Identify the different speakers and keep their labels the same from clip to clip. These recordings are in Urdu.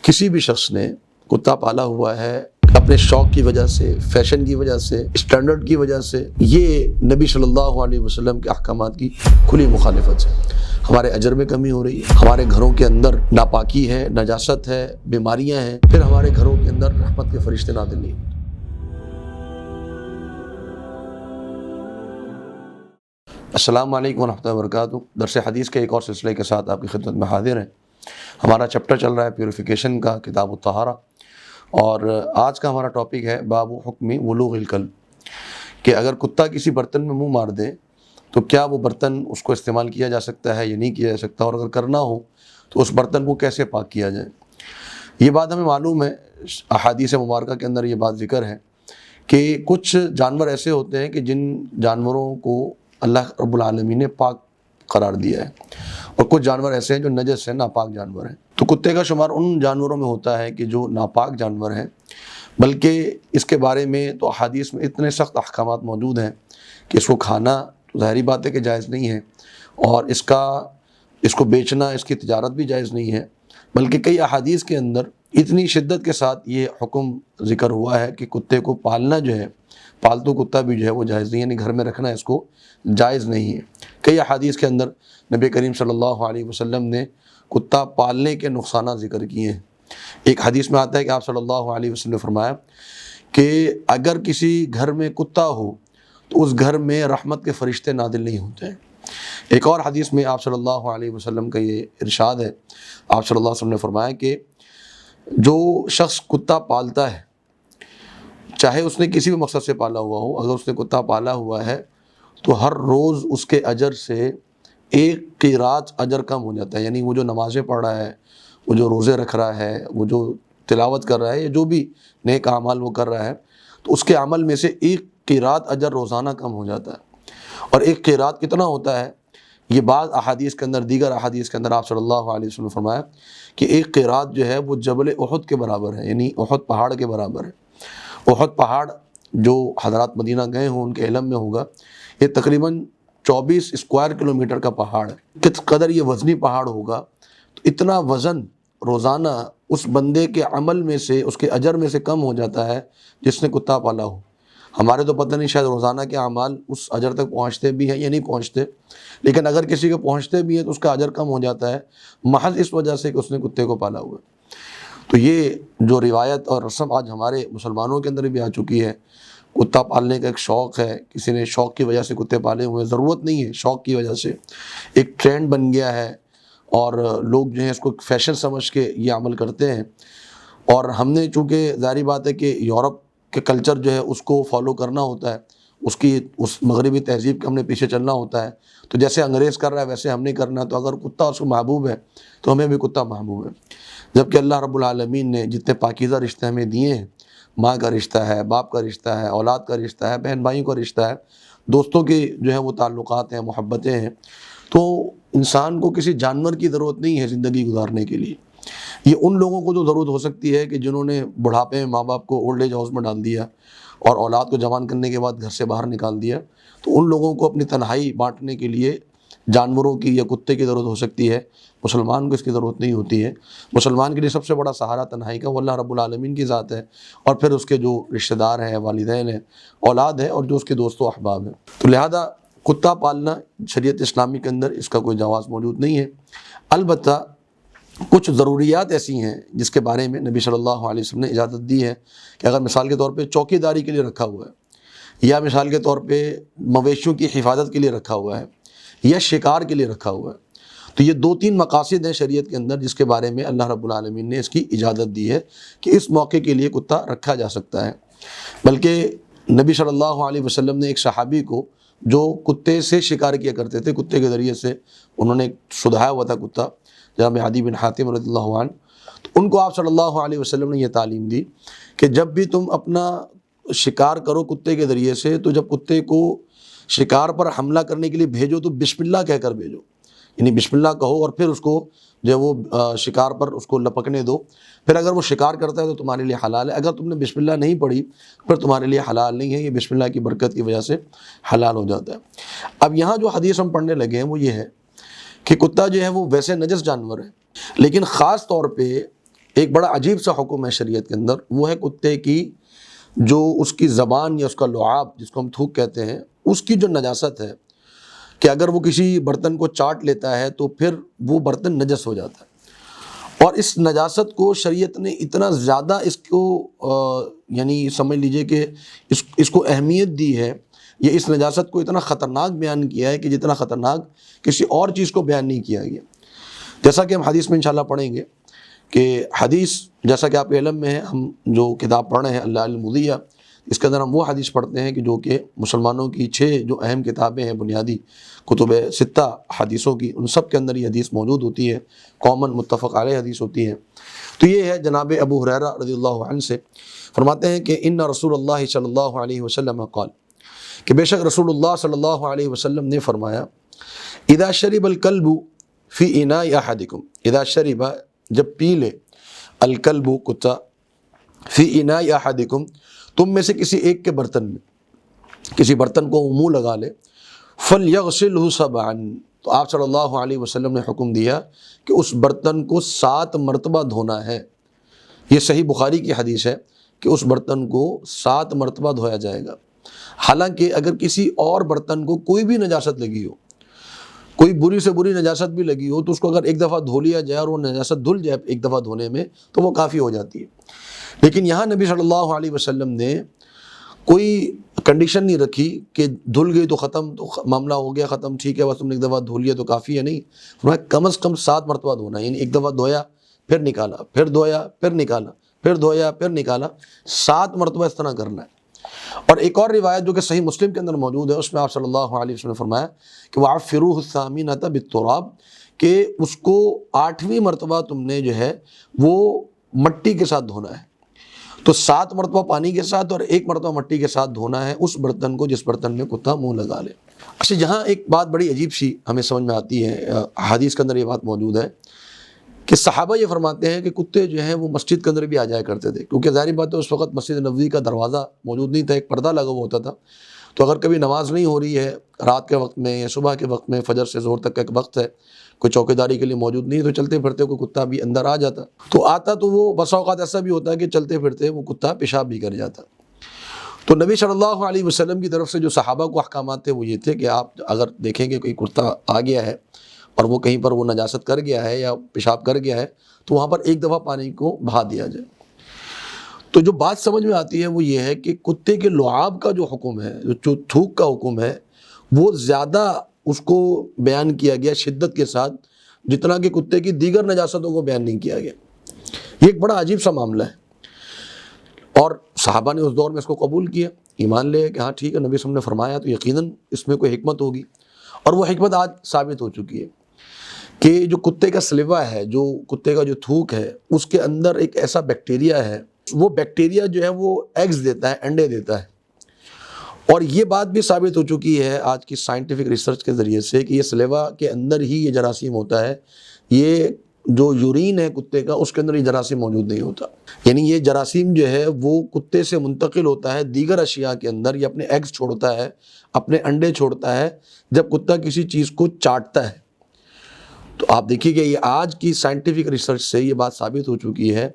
Speaker 1: کسی بھی شخص نے کتا پالا ہوا ہے اپنے شوق کی وجہ سے، فیشن کی وجہ سے، اسٹینڈرڈ کی وجہ سے، یہ نبی صلی اللہ علیہ وسلم کے احکامات کی کھلی مخالفت ہے۔ ہمارے اجر میں کمی ہو رہی ہے، ہمارے گھروں کے اندر ناپاکی ہے، نجاست ہے، بیماریاں ہیں، پھر ہمارے گھروں کے اندر رحمت کے فرشتے نازل نہیں ہوتے۔ السلام علیکم ورحمۃ اللہ وبرکاتہ۔ درس حدیث کے ایک اور سلسلے کے ساتھ آپ کی خدمت میں حاضر ہیں۔ ہمارا چیپٹر چل رہا ہے پیوریفیکیشن کا، کتاب الطہارہ، اور آج کا ہمارا ٹاپک ہے باب حکم ولوغ الکلب، کہ اگر کتا کسی برتن میں منہ مار دے تو کیا وہ برتن اس کو استعمال کیا جا سکتا ہے یا نہیں کیا جا سکتا، اور اگر کرنا ہو تو اس برتن کو کیسے پاک کیا جائے۔ یہ بات ہمیں معلوم ہے، احادیث مبارکہ کے اندر یہ بات ذکر ہے کہ کچھ جانور ایسے ہوتے ہیں کہ جن جانوروں کو اللہ رب العالمین نے پاک قرار دیا ہے، اور کچھ جانور ایسے ہیں جو نجس ہیں، ناپاک جانور ہیں۔ تو کتے کا شمار ان جانوروں میں ہوتا ہے کہ جو ناپاک جانور ہیں، بلکہ اس کے بارے میں تو احادیث میں اتنے سخت احکامات موجود ہیں کہ اس کو کھانا تو ظاہری بات ہے کہ جائز نہیں ہے، اور اس کو بیچنا، اس کی تجارت بھی جائز نہیں ہے، بلکہ کئی احادیث کے اندر اتنی شدت کے ساتھ یہ حکم ذکر ہوا ہے کہ کتے کو پالنا جو ہے، پالتو کتا بھی جو ہے وہ جائز نہیں ہے، یعنی گھر میں رکھنا اس کو جائز نہیں ہے۔ کئی احادیث کے اندر نبی کریم صلی اللہ علیہ وسلم نے کتا پالنے کے نقصانات ذکر کیے ہیں۔ ایک حدیث میں آتا ہے کہ آپ صلی اللہ علیہ وسلم نے فرمایا کہ اگر کسی گھر میں کتا ہو تو اس گھر میں رحمت کے فرشتے نازل نہیں ہوتے ہیں۔ ایک اور حدیث میں آپ صلی اللہ علیہ وسلم کا یہ ارشاد ہے، آپ صلی اللہ علیہ وسلم نے فرمایا کہ جو شخص کتا پالتا ہے، چاہے اس نے کسی بھی مقصد سے پالا ہوا ہو، اگر اس نے کتا پالا ہوا ہے تو ہر روز اس کے اجر سے ایک قیراط اجر کم ہو جاتا ہے۔ یعنی وہ جو نمازیں پڑھ رہا ہے، وہ جو روزے رکھ رہا ہے، وہ جو تلاوت کر رہا ہے، یا جو بھی نیک اعمال وہ کر رہا ہے، تو اس کے عمل میں سے ایک قیراط اجر روزانہ کم ہو جاتا ہے۔ اور ایک قیراط کتنا ہوتا ہے، یہ بعض احادیث کے اندر، دیگر احادیث کے اندر آپ صلی اللہ علیہ وسلم نے فرمایا کہ ایک قیراط جو ہے وہ جبل احد کے برابر ہے، یعنی احد پہاڑ کے برابر ہے۔ احد پہاڑ جو حضرات مدینہ گئے ہوں ان کے علم میں ہوگا، یہ تقریباً 24 اسکوائر کلومیٹر کا پہاڑ ہے۔ کس قدر یہ وزنی پہاڑ ہوگا، تو اتنا وزن روزانہ اس بندے کے عمل میں سے، اس کے اجر میں سے کم ہو جاتا ہے جس نے کتا پالا ہو۔ ہمارے تو پتہ نہیں شاید روزانہ کے اعمال اس اجر تک پہنچتے بھی ہیں یا نہیں پہنچتے، لیکن اگر کسی کے پہنچتے بھی ہیں تو اس کا اجر کم ہو جاتا ہے، محض اس وجہ سے کہ اس نے کتے کو پالا ہوا ہے۔ تو یہ جو روایت اور رسم آج ہمارے مسلمانوں کے اندر بھی آ چکی ہے، کتا پالنے کا ایک شوق ہے، کسی نے شوق کی وجہ سے کتے پالے ہوئے، ضرورت نہیں ہے، شوق کی وجہ سے ایک ٹرینڈ بن گیا ہے، اور لوگ جو ہیں اس کو فیشن سمجھ کے یہ عمل کرتے ہیں۔ اور ہم نے چونکہ ظاہری بات ہے کہ یورپ کے کلچر جو ہے اس کو فالو کرنا ہوتا ہے، اس مغربی تہذیب کے ہم نے پیچھے چلنا ہوتا ہے، تو جیسے انگریز کر رہا ہے ویسے ہم نہیں کرنا۔ تو اگر کتا اس کو محبوب ہے تو ہمیں بھی کتا محبوب ہے، جبکہ اللہ رب العالمین نے جتنے پاکیزہ رشتے ہمیں دیے ہیں، ماں کا رشتہ ہے، باپ کا رشتہ ہے، اولاد کا رشتہ ہے، بہن بھائیوں کا رشتہ ہے، دوستوں کے جو ہے وہ تعلقات ہیں، محبتیں ہیں، تو انسان کو کسی جانور کی ضرورت نہیں ہے زندگی گزارنے کے لیے۔ یہ ان لوگوں کو جو ضرورت ہو سکتی ہے کہ جنہوں نے بڑھاپے میں ماں باپ کو اولڈ ایج ہاؤس میں ڈال دیا اور اولاد کو جوان کرنے کے بعد گھر سے باہر نکال دیا، تو ان لوگوں کو اپنی تنہائی بانٹنے کے لیے جانوروں کی یا کتے کی ضرورت ہو سکتی ہے۔ مسلمان کو اس کی ضرورت نہیں ہوتی ہے۔ مسلمان کے لیے سب سے بڑا سہارا تنہائی کا وہ اللہ رب العالمین کی ذات ہے، اور پھر اس کے جو رشتہ دار ہیں، والدین ہیں، اولاد ہے، اور جو اس کے دوست و احباب ہیں۔ تو لہذا کتا پالنا شریعت اسلامی کے اندر اس کا کوئی جواز موجود نہیں ہے۔ البتہ کچھ ضروریات ایسی ہیں جس کے بارے میں نبی صلی اللہ علیہ وسلم نے اجازت دی ہے کہ اگر مثال کے طور پہ چوکی داری کے لیے رکھا ہوا ہے، یا مثال کے طور پہ مویشیوں کی حفاظت کے لیے رکھا ہوا ہے، یا شکار کے لیے رکھا ہوا ہے، تو یہ 2-3 مقاصد ہیں شریعت کے اندر جس کے بارے میں اللہ رب العالمین نے اس کی اجازت دی ہے کہ اس موقع کے لیے کتا رکھا جا سکتا ہے۔ بلکہ نبی صلی اللہ علیہ وسلم نے ایک صحابی کو جو کتے سے شکار کیا کرتے تھے، کتے کے ذریعے سے انہوں نے سدھایا ہوا تھا کتا، جناب عدی بن حاتم رضی اللہ عنہ، تو ان کو آپ صلی اللہ علیہ وسلم نے یہ تعلیم دی کہ جب بھی تم اپنا شکار کرو کتے کے ذریعے سے، تو جب کتے کو شکار پر حملہ کرنے کے لیے بھیجو تو بسم اللہ کہہ کر بھیجو، یعنی بسم اللہ کہو، اور پھر اس کو جو ہے وہ شکار پر اس کو لپکنے دو۔ پھر اگر وہ شکار کرتا ہے تو تمہارے لیے حلال ہے، اگر تم نے بسم اللہ نہیں پڑھی پھر تمہارے لیے حلال نہیں ہے، یہ بسم اللہ کی برکت کی وجہ سے حلال ہو جاتا ہے۔ اب یہاں جو حدیث ہم پڑھنے لگے ہیں وہ یہ ہے کہ کتا جو ہے وہ ویسے نجس جانور ہے، لیکن خاص طور پہ ایک بڑا عجیب سا حکم ہے شریعت کے اندر، وہ ہے کتے کی جو اس کی زبان یا اس کا لعاب جس کو ہم تھوک کہتے ہیں، اس کی جو نجاست ہے کہ اگر وہ کسی برتن کو چاٹ لیتا ہے تو پھر وہ برتن نجس ہو جاتا ہے۔ اور اس نجاست کو شریعت نے اتنا زیادہ اس کو یعنی سمجھ لیجئے کہ اس کو اہمیت دی ہے، یا اس نجاست کو اتنا خطرناک بیان کیا ہے کہ جتنا خطرناک کسی اور چیز کو بیان نہیں کیا گیا۔ جیسا کہ ہم حدیث میں انشاءاللہ پڑھیں گے کہ حدیث، جیسا کہ آپ کے علم میں ہے، ہم جو کتاب پڑھ رہے ہیں اللہ المضیہ، اس کے اندر ہم وہ حدیث پڑھتے ہیں کہ جو کہ مسلمانوں کی 6 جو اہم کتابیں ہیں، بنیادی کتب 6 حدیثوں کی، ان سب کے اندر یہ حدیث موجود ہوتی ہے، کامن متفق علیہ حدیث ہوتی ہے۔ تو یہ ہے جناب ابو ہریرہ رضی اللہ عنہ سے فرماتے ہیں کہ ان رسول اللہ صلی اللہ علیہ وسلم قال، کہ بے شک رسول اللہ صلی اللہ علیہ وسلم نے فرمایا، اذا شرب الکلب فی اناء احدکم، اذا شرب جب پی لے، الکلب کتا، فی اناء احدکم تم میں سے کسی ایک کے برتن میں، کسی برتن کو منہ لگا لے، فلیغسلہ سبعا، تو آپ صلی اللہ علیہ وسلم نے حکم دیا کہ اس برتن کو 7 مرتبہ دھونا ہے۔ یہ صحیح بخاری کی حدیث ہے کہ اس برتن کو 7 مرتبہ دھویا جائے گا۔ حالانکہ اگر کسی اور برتن کو کوئی بھی نجاست لگی ہو، کوئی بری سے بری نجاست بھی لگی ہو، تو اس کو اگر ایک دفعہ دھو لیا جائے اور وہ نجاست دھل جائے ایک دفعہ دھونے میں، تو وہ کافی ہو جاتی ہے۔ لیکن یہاں نبی صلی اللہ علیہ وسلم نے کوئی کنڈیشن نہیں رکھی کہ دھل گئی تو ختم، تو معاملہ ہو گیا ختم، ٹھیک ہے بس تم نے ایک دفعہ دھو لیا تو کافی ہے، نہیں، فرمایا کم از کم 7 مرتبہ دھونا ہے، یعنی ایک دفعہ دھویا پھر نکالا، پھر دھویا پھر نکالا، پھر دھویا پھر نکالا، 7 مرتبہ اس طرح کرنا ہے۔ اور ایک اور روایت جو کہ صحیح مسلم کے اندر موجود ہے، اس میں آپ صلی اللہ علیہ وسلم نے فرمایا کہ وَعَفِّرُوهُ الثَّامِنَةَ بِالتُّرَابِ، کہ اس کو 8ویں مرتبہ تم نے جو ہے وہ مٹی کے ساتھ دھونا ہے۔ تو 7 مرتبہ پانی کے ساتھ اور 1 مرتبہ مٹی کے ساتھ دھونا ہے اس برتن کو جس برتن میں کتا منہ لگا لے۔ اچھا، یہاں ایک بات بڑی عجیب سی ہمیں سمجھ میں آتی ہے، حدیث کے اندر یہ بات موجود ہے کہ صحابہ یہ فرماتے ہیں کہ کتے جو ہیں وہ مسجد کے اندر بھی آ جایا کرتے تھے، کیونکہ ظاہری بات ہے اس وقت مسجد نبوی کا دروازہ موجود نہیں تھا، ایک پردہ لگا ہوا ہوتا تھا، تو اگر کبھی نماز نہیں ہو رہی ہے رات کے وقت میں یا صبح کے وقت میں، فجر سے ظہر تک کا ایک وقت ہے، کوئی چوکیداری کے لیے موجود نہیں، تو چلتے پھرتے کوئی کتا بھی اندر آ جاتا، تو وہ بسا اوقات ایسا بھی ہوتا ہے کہ چلتے پھرتے وہ کتا پیشاب بھی کر جاتا۔ تو نبی صلی اللہ علیہ وسلم کی طرف سے جو صحابہ کو احکامات تھے وہ یہ تھے کہ آپ اگر دیکھیں کہ کوئی کتا آ گیا ہے اور وہ کہیں پر وہ نجاست کر گیا ہے یا پیشاب کر گیا ہے، تو وہاں پر ایک دفعہ پانی کو بہا دیا جائے۔ تو جو بات سمجھ میں آتی ہے وہ یہ ہے کہ کتے کے لعاب کا جو حکم ہے، جو تھوک کا حکم ہے، وہ زیادہ اس کو بیان کیا گیا شدت کے ساتھ، جتنا کہ کتے کی دیگر نجاستوں کو بیان نہیں کیا گیا۔ یہ ایک بڑا عجیب سا معاملہ ہے، اور صحابہ نے اس دور میں اس کو قبول کیا، ایمان لے کہ ہاں ٹھیک ہے نبی صلی اللہ علیہ وسلم نے فرمایا تو یقیناً اس میں کوئی حکمت ہوگی، اور وہ حکمت آج ثابت ہو چکی ہے کہ جو کتے کا سلیوا ہے، جو کتے کا جو تھوک ہے، اس کے اندر ایک ایسا بیکٹیریا ہے، وہ بیکٹیریا جو ہے وہ ایگز دیتا ہے، انڈے دیتا ہے، اور یہ بات بھی ثابت ہو چکی ہے آج کی سائنٹیفک ریسرچ کے ذریعے سے کہ یہ سلیوا کے اندر ہی یہ جراثیم ہوتا ہے، یہ جو یورین ہے کتے کا اس کے اندر یہ جراثیم موجود نہیں ہوتا، یعنی یہ جراثیم جو ہے وہ کتے سے منتقل ہوتا ہے دیگر اشیاء کے اندر، یہ اپنے ایگز چھوڑتا ہے، اپنے انڈے چھوڑتا ہے جب کتا کسی چیز کو چاٹتا ہے۔ تو آپ دیکھیے کہ یہ آج کی سائنٹیفک ریسرچ سے یہ بات ثابت ہو چکی ہے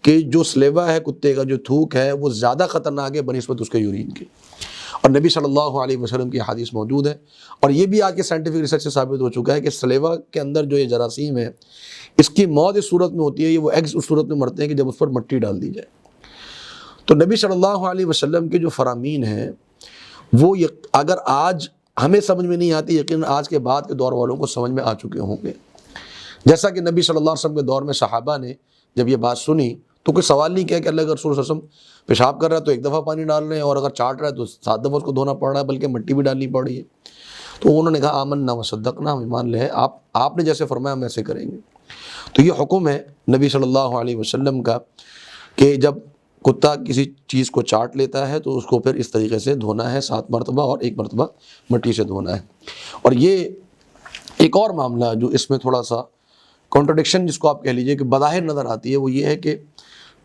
Speaker 1: کہ جو سلیوا ہے کتے کا، جو تھوک ہے، وہ زیادہ خطرناک ہے بنسبت اس کے یورین کے، اور نبی صلی اللہ علیہ وسلم کی حدیث موجود ہے، اور یہ بھی آج کے سائنٹیفک ریسرچ سے ثابت ہو چکا ہے کہ سلیوا کے اندر جو یہ جراثیم ہے، اس کی موت اس صورت میں ہوتی ہے، یہ وہ ایگز اس صورت میں مرتے ہیں کہ جب اس پر مٹی ڈال دی جائے۔ تو نبی صلی اللہ علیہ وسلم کے جو فرامین ہیں وہ اگر آج ہمیں سمجھ میں نہیں آتی، یقیناً آج کے بعد کے دور والوں کو سمجھ میں آ چکے ہوں گے۔ جیسا کہ نبی صلی اللہ علیہ وسلم کے دور میں صحابہ نے جب یہ بات سنی تو کوئی سوال نہیں کیا کہ اللہ کے رسول صلی اللہ علیہ وسلم پیشاب کر رہا ہے تو ایک دفعہ پانی ڈال رہے ہیں، اور اگر چاٹ رہا ہے تو 7 دفعہ اس کو دھونا پڑ رہا ہے، بلکہ مٹی بھی ڈالنی پڑ رہی ہے۔ تو انہوں نے کہا آمنا وصدقنا، ہم ایمان لے ہیں، آپ نے جیسے فرمایا ہم ایسے کریں گے۔ تو یہ حکم ہے نبی صلی اللہ علیہ وسلم کا کہ جب کتا کسی چیز کو چاٹ لیتا ہے تو اس کو پھر اس طریقے سے دھونا ہے 7 مرتبہ، اور 1 مرتبہ مٹی سے دھونا ہے۔ اور یہ ایک اور معاملہ جو اس میں تھوڑا سا کانٹرڈکشن جس کو آپ کہہ لیجئے کہ بظاہر نظر آتی ہے، وہ یہ ہے کہ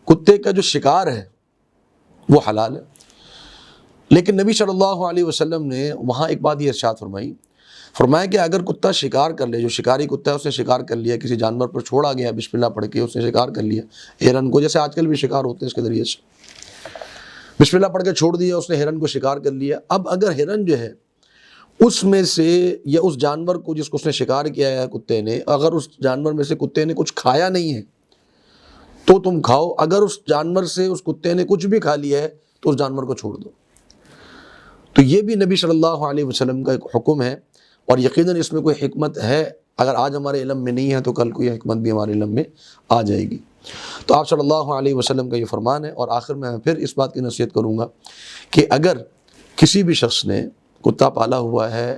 Speaker 1: کتے کا جو شکار ہے وہ حلال ہے، لیکن نبی صلی اللہ علیہ وسلم نے وہاں ایک بات یہ ارشاد فرمائی فرمایا کہ اگر کتا شکار کر لے، جو شکاری کتا ہے اس نے شکار کر لیا، کسی جانور پر چھوڑا گیا بسم اللہ پڑھ کے، اس نے شکار کر لیا ہرن کو، جیسے آج کل بھی شکار ہوتے ہیں اس کے ذریعے سے، بسم اللہ پڑھ کے چھوڑ دیا اس نے، ہرن کو شکار کر لیا۔ اب اگر ہرن جو ہے اس میں سے، یا اس جانور کو جس کو اس نے شکار کیا ہے کتے نے، اگر اس جانور میں سے کتے نے کچھ کھایا نہیں ہے تو تم کھاؤ، اگر اس جانور سے اس کتے نے کچھ بھی کھا لیا ہے تو اس جانور کو چھوڑ دو۔ تو یہ بھی نبی صلی اللہ علیہ وسلم کا ایک حکم ہے، اور یقیناً اس میں کوئی حکمت ہے، اگر آج ہمارے علم میں نہیں ہے تو کل کو یہ حکمت بھی ہمارے علم میں آ جائے گی۔ تو آپ صلی اللہ علیہ وسلم کا یہ فرمان ہے۔ اور آخر میں پھر اس بات کی نصیحت کروں گا کہ اگر کسی بھی شخص نے کتا پالا ہوا ہے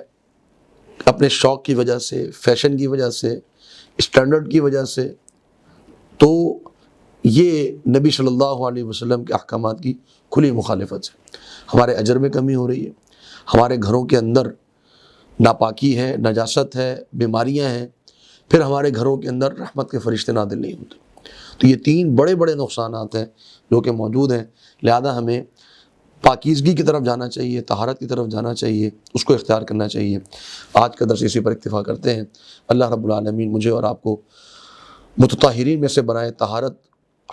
Speaker 1: اپنے شوق کی وجہ سے، فیشن کی وجہ سے، اسٹینڈرڈ کی وجہ سے، تو یہ نبی صلی اللہ علیہ وسلم کے احکامات کی کھلی مخالفت ہے۔ ہمارے اجر میں کمی ہو رہی ہے، ہمارے گھروں کے اندر ناپاکی ہے، نجاست ہے، بیماریاں ہیں، پھر ہمارے گھروں کے اندر رحمت کے فرشتے نازل نہیں ہوتے۔ تو یہ تین بڑے بڑے نقصانات ہیں جو کہ موجود ہیں، لہذا ہمیں پاکیزگی کی طرف جانا چاہیے، طہارت کی طرف جانا چاہیے، اس کو اختیار کرنا چاہیے۔ آج کا درس اسی پر اکتفا کرتے ہیں۔ اللہ رب العالمین مجھے اور آپ کو متطہرین میں سے بنائے، طہارت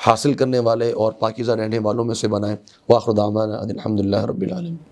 Speaker 1: حاصل کرنے والے اور پاکیزہ رہنے والوں میں سے بنائے۔ وآخر دعوانا ان الحمد للہ رب العالمین۔